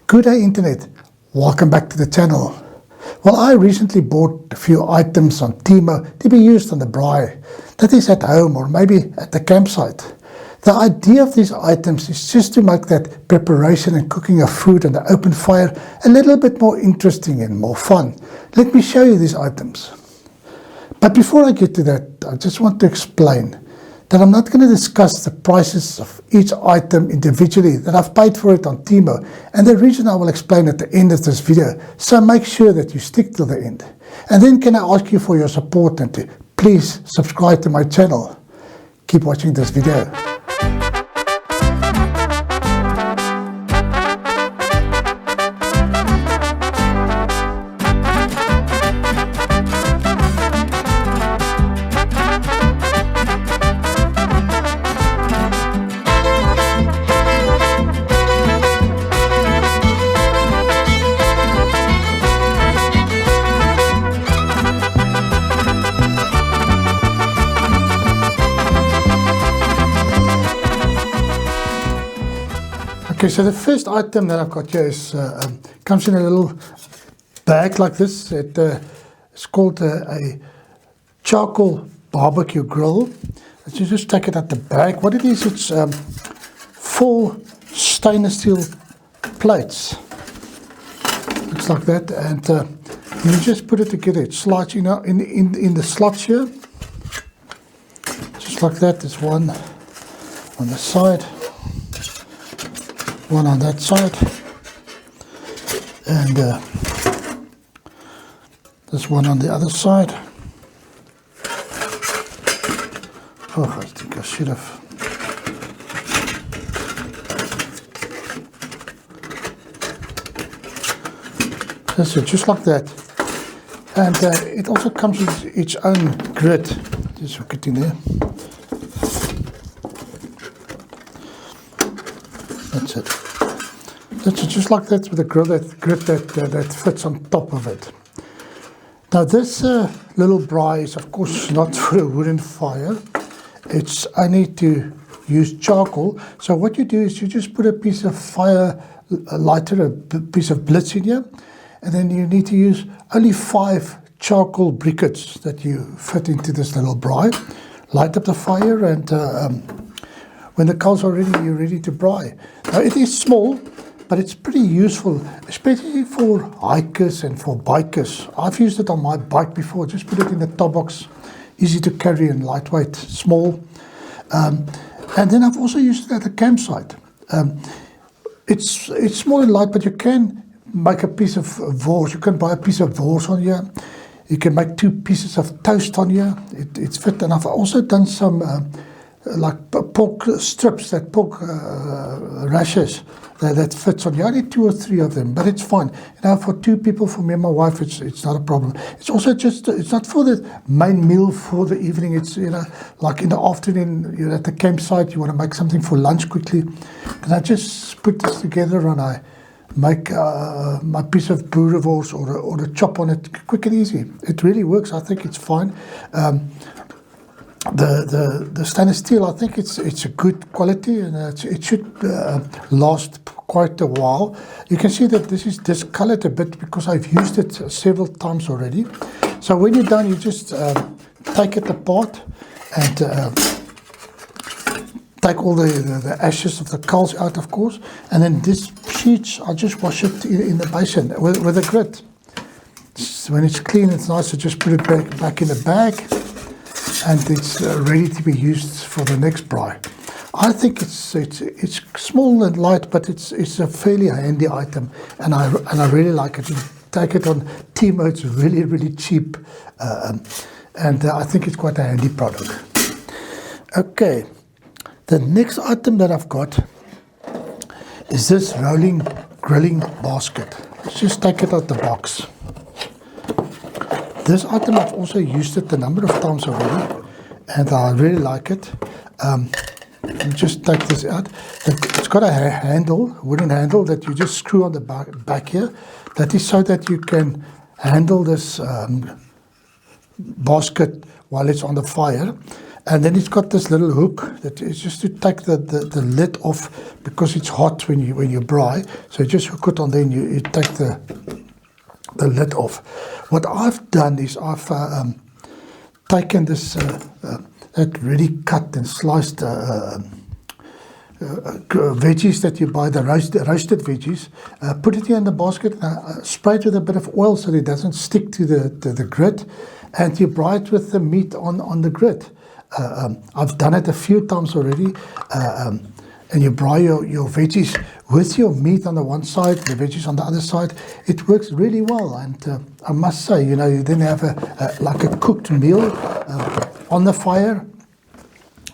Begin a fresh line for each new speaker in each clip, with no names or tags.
Good day Internet, welcome back to the channel. Well, I recently bought a few items on Temu to be used on the braai, that is at home or maybe at the campsite. The idea of these items is just to make that preparation and cooking of food on the open fire a little bit more interesting and more fun. Let me show you these items. But before I get to that, I just want to explain that I'm not going to discuss the prices of each item individually, that I've paid for it on Temu, and the reason I will explain at the end of this video, so make sure that you stick to the end. And then can I ask you for your support and to please subscribe to my channel. Keep watching this video. Okay, so the first item that I've got here is comes in a little bag like this. It's called a charcoal barbecue grill. You just take it out the bag. What it is, it's 4 stainless steel plates. Looks like that, and you just put it together. It slides, you know, in the slots here, just like that. There's one on the side, one on that side, and there's one on the other side. Oh, I think I should have. That's it, just like that. And it also comes with its own grid. Just hook it in there. That's it. That's it, just like that, with a grid that fits on top of it. Now this little braai is of course not for a wooden fire. It's only to use charcoal. So what you do is you just put a piece of fire lighter, a piece of blitz in here, and then you need to use only 5 charcoal briquettes that you fit into this little braai. Light up the fire, and when the coals are ready, you're ready to braai. Now it is small, but it's pretty useful, especially for hikers and for bikers. I've used it on my bike before. Just put it in the top box, easy to carry and lightweight, small. And then I've also used it at a campsite. It's small and light, but you can make a piece of wors. You can buy a piece of wors on here. You can make 2 pieces of toast on here. It's fit enough. I've also done some like pork strips, that pork rashers that fits on here. I need 2 or 3 of them, but it's fine. You know, for 2 people, for me and my wife, it's not a problem. It's also just, it's not for the main meal for the evening. It's, you know, like in the afternoon, you're at the campsite, you want to make something for lunch quickly. And I just put this together and I make my piece of boerewors or a chop on it quick and easy. It really works. I think it's fine. The stainless steel, I think it's a good quality, and it should last quite a while. You can see that this is discolored a bit because I've used it several times already. So when you're done, you just take it apart and take all the ashes of the coals out, of course, and then this sheets, I just wash it in the basin with a grit. When it's clean, it's nice to just put it back in the bag, and it's ready to be used for the next braai. I think it's small and light, but it's a fairly handy item, and I really like it. You take it on Temu, it's really cheap, and I think it's quite a handy product. Okay, the next item that I've got is this rolling grilling basket. Let's just take it out the box. This item, I've also used it a number of times already, and I really like it. Just take this out. It's got a handle, wooden handle, that you just screw on the back here. That is so that you can handle this basket while it's on the fire. And then it's got this little hook that is just to take the lid off, because it's hot when you braai. So you just hook it on there and you take the lid off. What I've done is I've taken this that ready cut and sliced veggies that you buy, the roasted veggies, put it here in the basket, spray it with a bit of oil so that it doesn't stick to the grit, and you braai it with the meat on the grit. I've done it a few times already, and you braai your veggies with your meat on the one side, the veggies on the other side. It works really well, and I must say, you know, you then have like a cooked meal on the fire,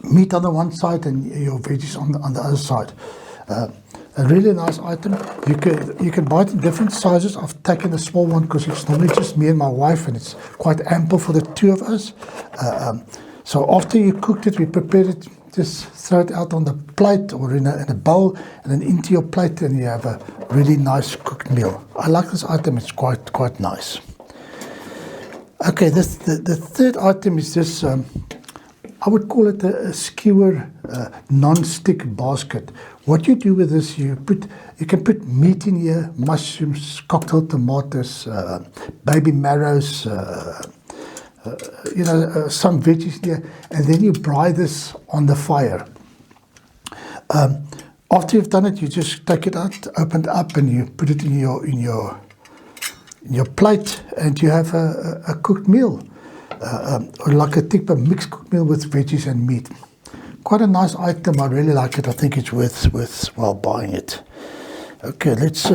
meat on the one side and your veggies on the other side. A really nice item. You can buy it in different sizes. I've taken the small one because it's normally just me and my wife, and it's quite ample for the two of us. So after you cooked it, we prepared it, just throw it out on the plate or in a bowl, and then into your plate, and you have a really nice cooked meal. I like this item. It's quite nice. Okay, the third item is this. I would call it a skewer non-stick basket. What you do with this, you can put meat in here, mushrooms, cocktail tomatoes, baby marrows, some veggies here, and then you braai this on the fire. After you've done it, you just take it out, open it up, and you put it in your plate, and you have a cooked meal. Or like a tikka mixed cooked meal with veggies and meat. Quite a nice item. I really like it. I think it's worth buying it. Okay, let's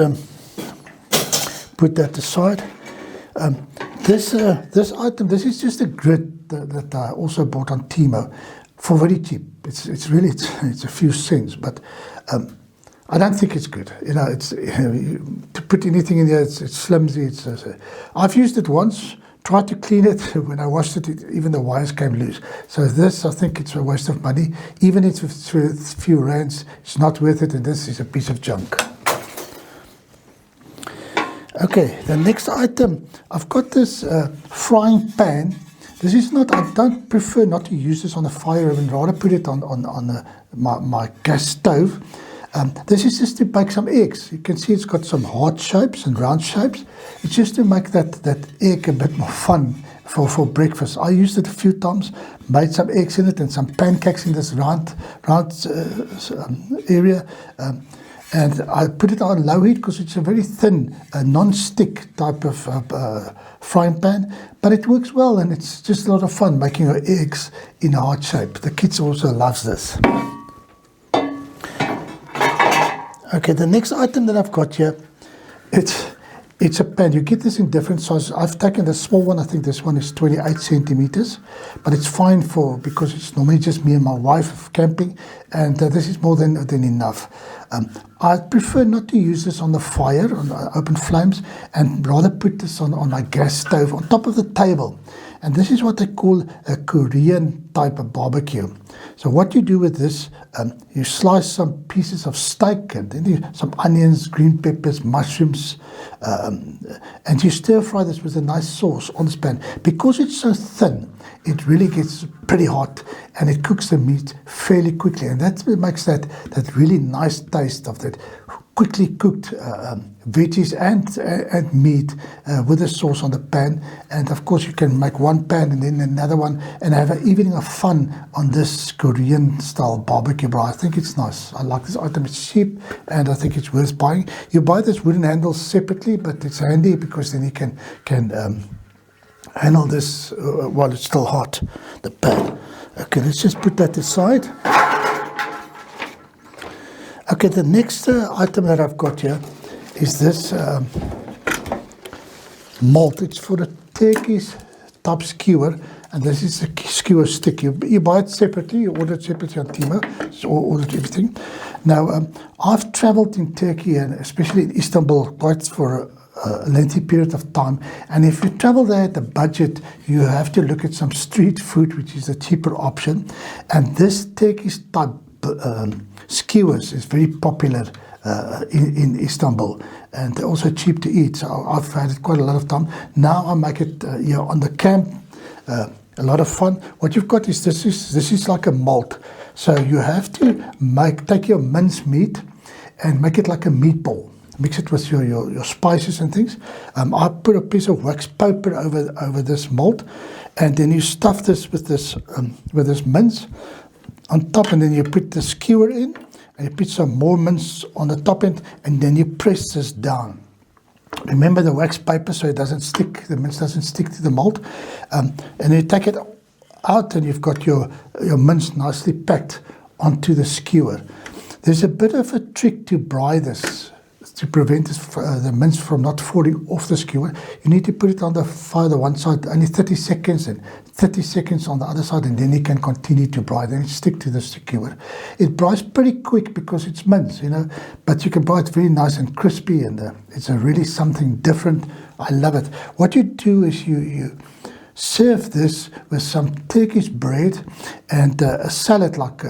put that aside. This item, this is just a grid that I also bought on Temu for very cheap. It's a few cents, but I don't think it's good. You know, to put anything in there, it's flimsy. I've used it once. Tried to clean it. When I washed it, even the wires came loose. So this, I think it's a waste of money. Even if it's a few rands, it's not worth it, and this is a piece of junk. Okay, the next item, I've got this frying pan. This is not, I don't prefer not to use this on the fire, I would rather put it on my gas stove. This is just to bake some eggs. You can see it's got some heart shapes and round shapes. It's just to make that egg a bit more fun for breakfast. I used it a few times, made some eggs in it and some pancakes in this round area. And I put it on low heat because it's a very thin, non-stick type of frying pan. But it works well, and it's just a lot of fun making your eggs in a heart shape. The kids also love this. Okay, the next item that I've got here, it's a pan. You get this in different sizes. I've taken the small one. I think this one is 28 centimeters, but it's fine because it's normally just me and my wife camping, and this is more than enough. I prefer not to use this on the fire, on open flames, and rather put this on my gas stove on top of the table. And this is what they call a Korean type of barbecue. So what you do with this, you slice some pieces of steak, and then some onions, green peppers, mushrooms, and you stir fry this with a nice sauce on this pan. Because it's so thin, it really gets pretty hot, and it cooks the meat fairly quickly. And that's what makes that really nice taste of that quickly cooked veggies and meat with the sauce on the pan. And of course you can make one pan and then another one, and have an evening of fun on this Korean style barbecue braai. I think it's nice. I like this item. It's cheap, and I think it's worth buying. You buy this wooden handle separately, but it's handy because then you can handle this while it's still hot, the pan. Okay, let's just put that aside. Okay, the next item that I've got here is this mold. It's for the Turkish type skewer, and this is a skewer stick. You buy it separately, you order it separately on Temu, so ordered everything. Now, I've traveled in Turkey, and especially in Istanbul, quite for a lengthy period of time, and if you travel there at a budget, you have to look at some street food, which is a cheaper option. And this Turkish type skewers is very popular in Istanbul, and they're also cheap to eat. So I've had it quite a lot of time. Now I make it on the camp a lot of fun. What you've got is this is like a malt. So you have to take your mince meat and make it like a meatball. Mix it with your spices and things. I put a piece of wax paper over this malt, and then you stuff this with this mince on top, and then you put the skewer in, and you put some more mince on the top end, and then you press this down. Remember the wax paper so it doesn't stick, the mince doesn't stick to the malt. And then you take it out, and you've got your mince nicely packed onto the skewer. There's a bit of a trick to braai this, to prevent the mince from not falling off the skewer. You need to put it on the fire, the one side, only 30 seconds, and 30 seconds on the other side, and then you can continue to braai. Then it stick to the skewer. It braais pretty quick because it's mince, you know, but you can braai it very nice and crispy, and it's a really something different. I love it. What you do is you serve this with some Turkish bread and a salad like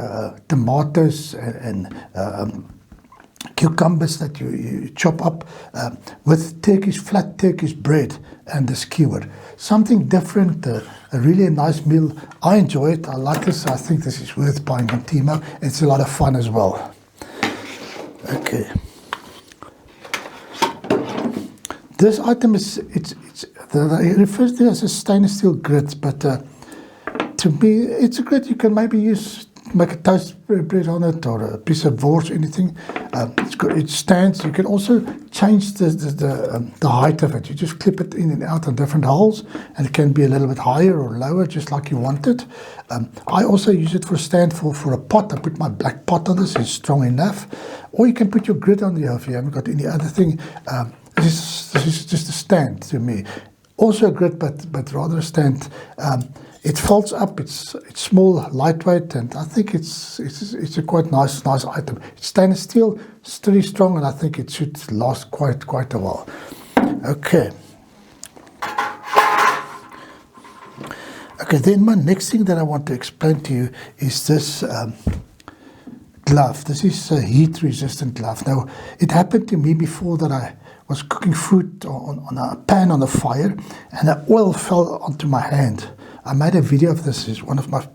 tomatoes and cucumbers that you chop up with flat Turkish bread and the skewer. Something different, a really nice meal. I enjoy it. I like this. I think this is worth buying on Temu. It's a lot of fun as well. Okay. This item it refers to it as a stainless steel grit, but to me, it's a grit you can maybe use, make a toast bread on it, or a piece of wors, anything. It stands. You can also change the height of it. You just clip it in and out on different holes, and it can be a little bit higher or lower, just like you want it. I also use it for a stand for a pot. I put my black pot on this. It's strong enough. Or you can put your grit on there if you haven't got any other thing. This is just a stand to me. Also a grit, but rather a stand. It folds up. It's small, lightweight, and I think it's a quite nice item. It's stainless steel, pretty strong, and I think it should last quite a while. Okay. Okay. Then my next thing that I want to explain to you is this glove. This is a heat-resistant glove. Now, it happened to me before that I was cooking food on a pan on the fire, and the oil fell onto my hand. I made a video of this. It's one of my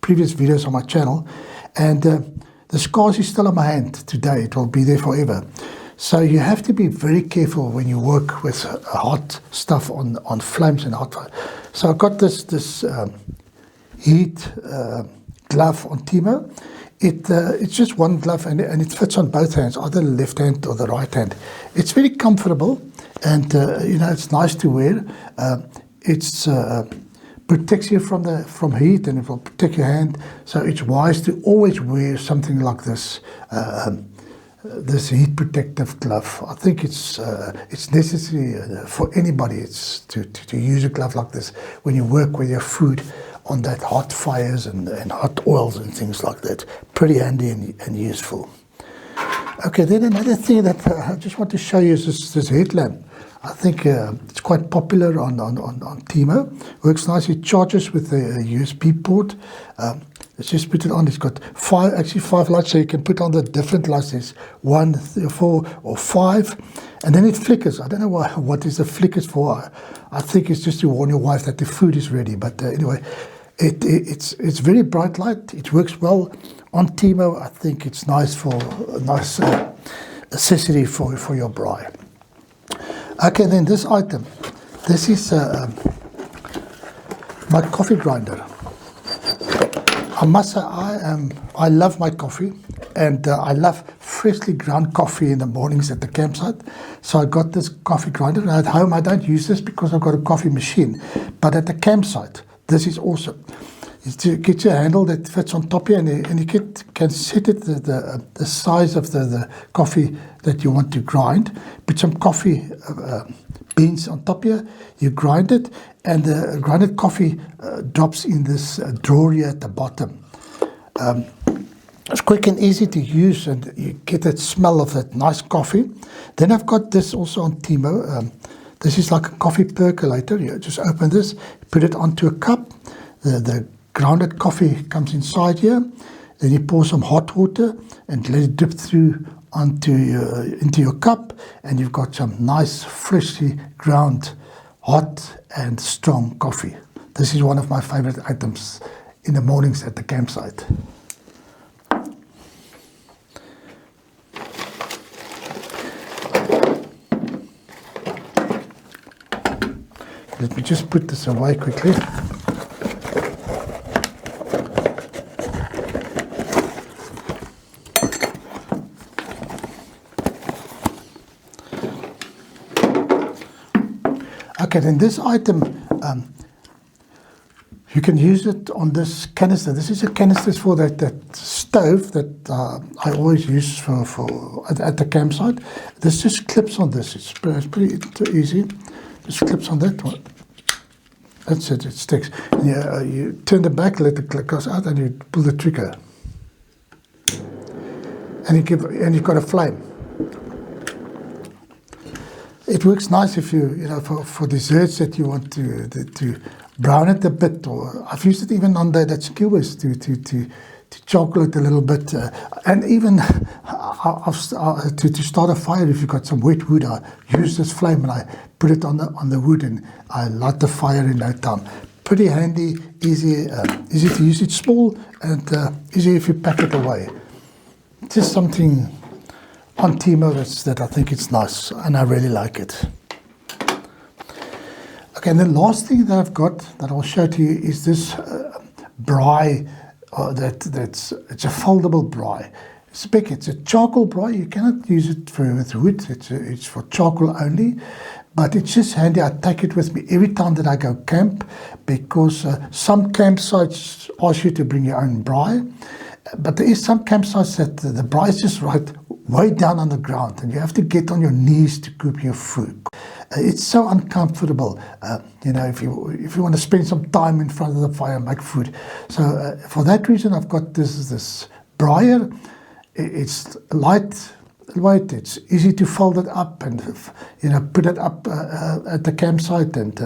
previous videos on my channel, and the scars is still on my hand today. It will be there forever. So you have to be very careful when you work with hot stuff on flames and hot fire. So I got this heat glove on Temu. It's just one glove, and it fits on both hands, either the left hand or the right hand. It's very comfortable, and you know, it's nice to wear. It's protects you from heat, and it will protect your hand. So it's wise to always wear something like this, this heat protective glove. I think it's necessary for anybody. It's to use a glove like this when you work with your food on that hot fires and hot oils and things like that. Pretty handy and useful. Okay, then another thing that I just want to show you is this headlamp. I think it's quite popular on Temu. Works nicely. It charges with a USB port. Let's just put it on. It's got five lights, so you can put on the different lights. There's 1, 3, 4, or 5, and then it flickers. I don't know what is the flickers for. I think it's just to warn your wife that the food is ready. But anyway, it's very bright light. It works well on Temu. I think it's nice for a nice accessory for your braai. Okay, then this item. This is my coffee grinder. I must say I love my coffee, and I love freshly ground coffee in the mornings at the campsite. So I got this coffee grinder. Now at home I don't use this because I've got a coffee machine, but at the campsite this is awesome. You get your handle that fits on top here, and you can set it the size of the coffee that you want to grind. Put some coffee beans on top here, you grind it, and the grinded coffee drops in this drawer here at the bottom. It's quick and easy to use, and you get that smell of that nice coffee. Then I've got this also on Temu. This is like a coffee percolator. You just open this, put it onto a cup. The grounded coffee comes inside here. Then you pour some hot water and let it drip through into your cup, and you've got some nice freshly ground hot and strong coffee. This is one of my favorite items in the mornings at the campsite. Let me just put this away quickly. Okay, then this item, you can use it on this canister. This is a canister for that stove that I always use at the campsite. This just clips on this. It's pretty easy. Just clips on that one. That's it. It sticks. And you turn the back, let the clip goes out, and you pull the trigger. And you've got a flame. It works nice if for desserts that you want to brown it a bit, or I've used it even on that skewers to chocolate a little bit, and even to start a fire. If you've got some wet wood, I use this flame and I put it on the wood, and I light the fire in no time. Pretty handy, easy to use. It's small and easy if you pack it away. Just something on Temu that I think it's nice, and I really like it. Okay, and the last thing that I've got that I'll show to you is this braai. It's a foldable braai. It's big. It's a charcoal braai. You cannot use it with wood. It's for charcoal only. But it's just handy. I take it with me every time that I go camp, because some campsites ask you to bring your own braai. But there is some campsites that the braai is just right way down on the ground, and you have to get on your knees to cook your food. It's so uncomfortable, if you want to spend some time in front of the fire and make food. So for that reason, I've got this braaier. It's lightweight. It's easy to fold it up and put it up at the campsite, and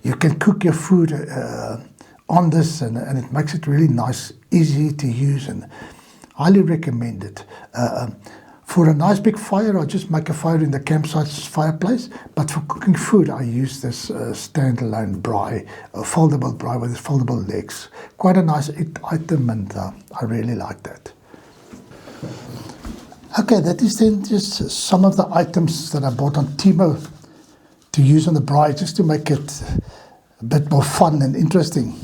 you can cook your food on this, and it makes it really nice, easy to use, and highly recommend it. For a nice big fire, I just make a fire in the campsite's fireplace, but for cooking food, I use this standalone braai, a foldable braai with foldable legs. Quite a nice item, and I really like that. Okay, that is then just some of the items that I bought on Temu to use on the braai, just to make it a bit more fun and interesting.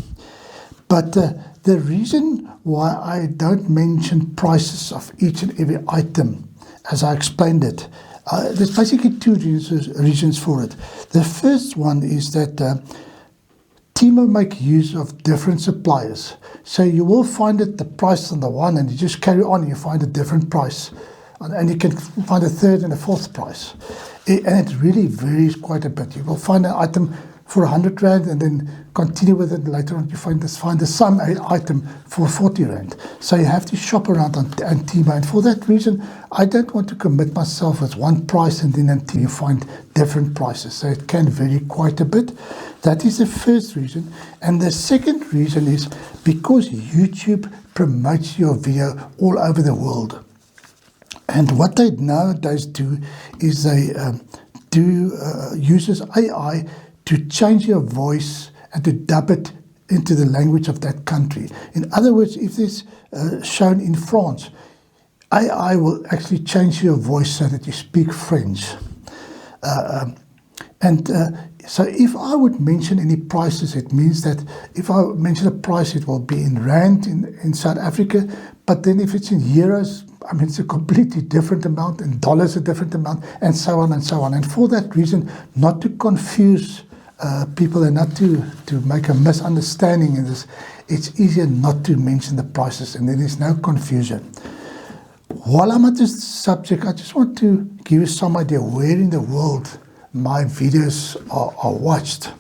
But the reason why I don't mention prices of each and every item, as I explained it, there's basically two reasons for it. The first one is that Temu make use of different suppliers. So you will find the price on the one, and you just carry on, and you find a different price. And you can find a third and a fourth price. And it really varies quite a bit. You will find an item for 100 Rand, and then continue with it. Later on, you find the same item for 40 Rand. So you have to shop around on Temu. And for that reason, I don't want to commit myself with one price, and then until you find different prices. So it can vary quite a bit. That is the first reason. And the second reason is because YouTube promotes your video all over the world. And what they nowadays do is they uses AI to change your voice and to dub it into the language of that country. In other words, if it's shown in France, AI will actually change your voice so that you speak French. So if I would mention any prices, it means that if I mention a price, it will be in Rand in South Africa. But then if it's in euros, I mean, it's a completely different amount, and dollars a different amount, and so on and so on. And for that reason, not to confuse people and not to make a misunderstanding in this, it's easier not to mention the prices, and then there's no confusion. While I'm at this subject, I just want to give you some idea where in the world my videos are watched.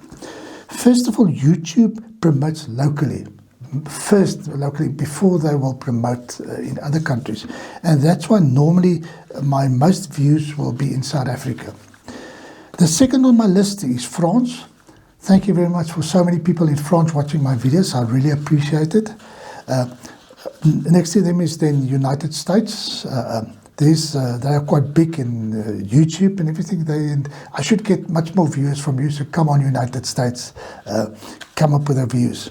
First of all, YouTube promotes locally. First locally before they will promote in other countries, and that's why normally my most views will be in South Africa. The second on my list is France. Thank you very much for so many people in France watching my videos. I really appreciate it. Next to them is then United States, they are quite big in YouTube and everything. And I should get much more views from you, so come on, United States, come up with the views.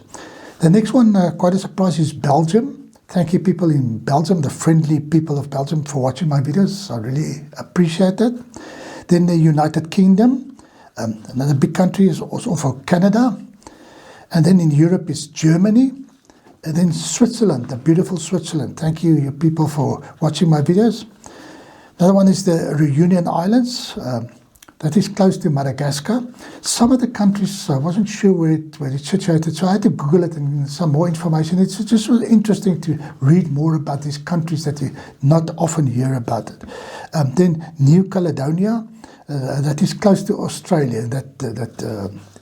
The next one, quite a surprise, is Belgium. Thank you, people in Belgium, the friendly people of Belgium, for watching my videos. I really appreciate it. Then the United Kingdom, another big country, is also for Canada. And then in Europe is Germany. And then Switzerland, the beautiful Switzerland. Thank you, you people, for watching my videos. Another one is the Reunion Islands. That is close to Madagascar. Some of the countries, I wasn't sure where it's situated, so I had to Google it and some more information. It's just really interesting to read more about these countries that you not often hear about it. Then New Caledonia, that is close to Australia, that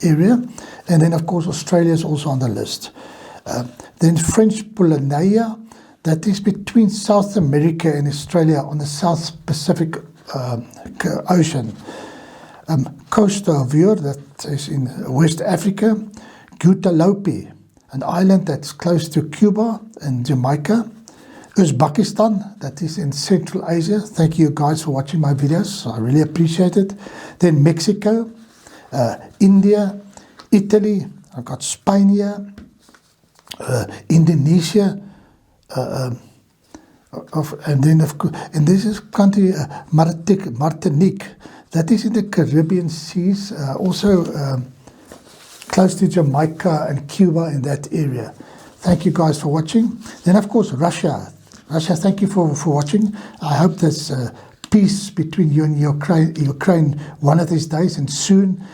area. And then, of course, Australia is also on the list. Then French Polynesia, that is between South America and Australia on the South Pacific Ocean. Costa d'Ivoire, that is in West Africa. Guadeloupe, an island that's close to Cuba and Jamaica. Uzbekistan, that is in Central Asia. Thank you guys for watching my videos. I really appreciate it. Then Mexico, India, Italy. I've got Spain here. Indonesia, and then of course, and this is country Martinique, that is in the Caribbean seas, also close to Jamaica and Cuba, in that area. Thank you guys for watching. Then of course Russia, thank you for watching. I hope there's peace between you and Ukraine one of these days and soon.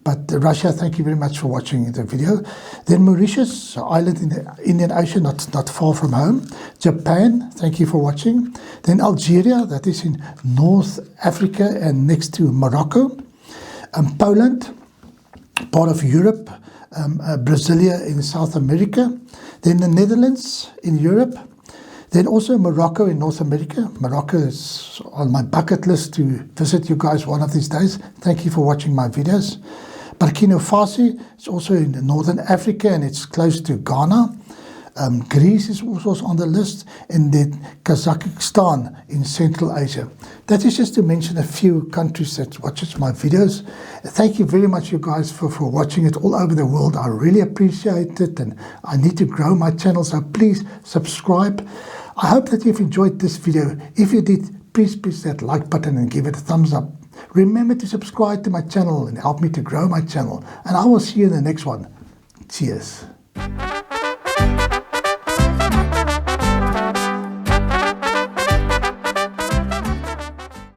But Russia, thank you very much for watching the video. Then Mauritius, an island in the Indian Ocean, not far from home. Japan, thank you for watching. Then Algeria, that is in North Africa and next to Morocco. Poland, part of Europe. Brasilia in South America. Then the Netherlands in Europe. Then also Morocco in North America. Morocco is on my bucket list to visit you guys one of these days. Thank you for watching my videos. Burkina Faso is also in Northern Africa and it's close to Ghana. Greece is also on the list, and then Kazakhstan in Central Asia. That is just to mention a few countries that watches my videos. Thank you very much, you guys, for watching it all over the world. I really appreciate it, and I need to grow my channel, so please subscribe. I hope that you've enjoyed this video. If you did, please press that like button and give it a thumbs up. Remember to subscribe to my channel and help me to grow my channel. And I will see you in the next one. Cheers.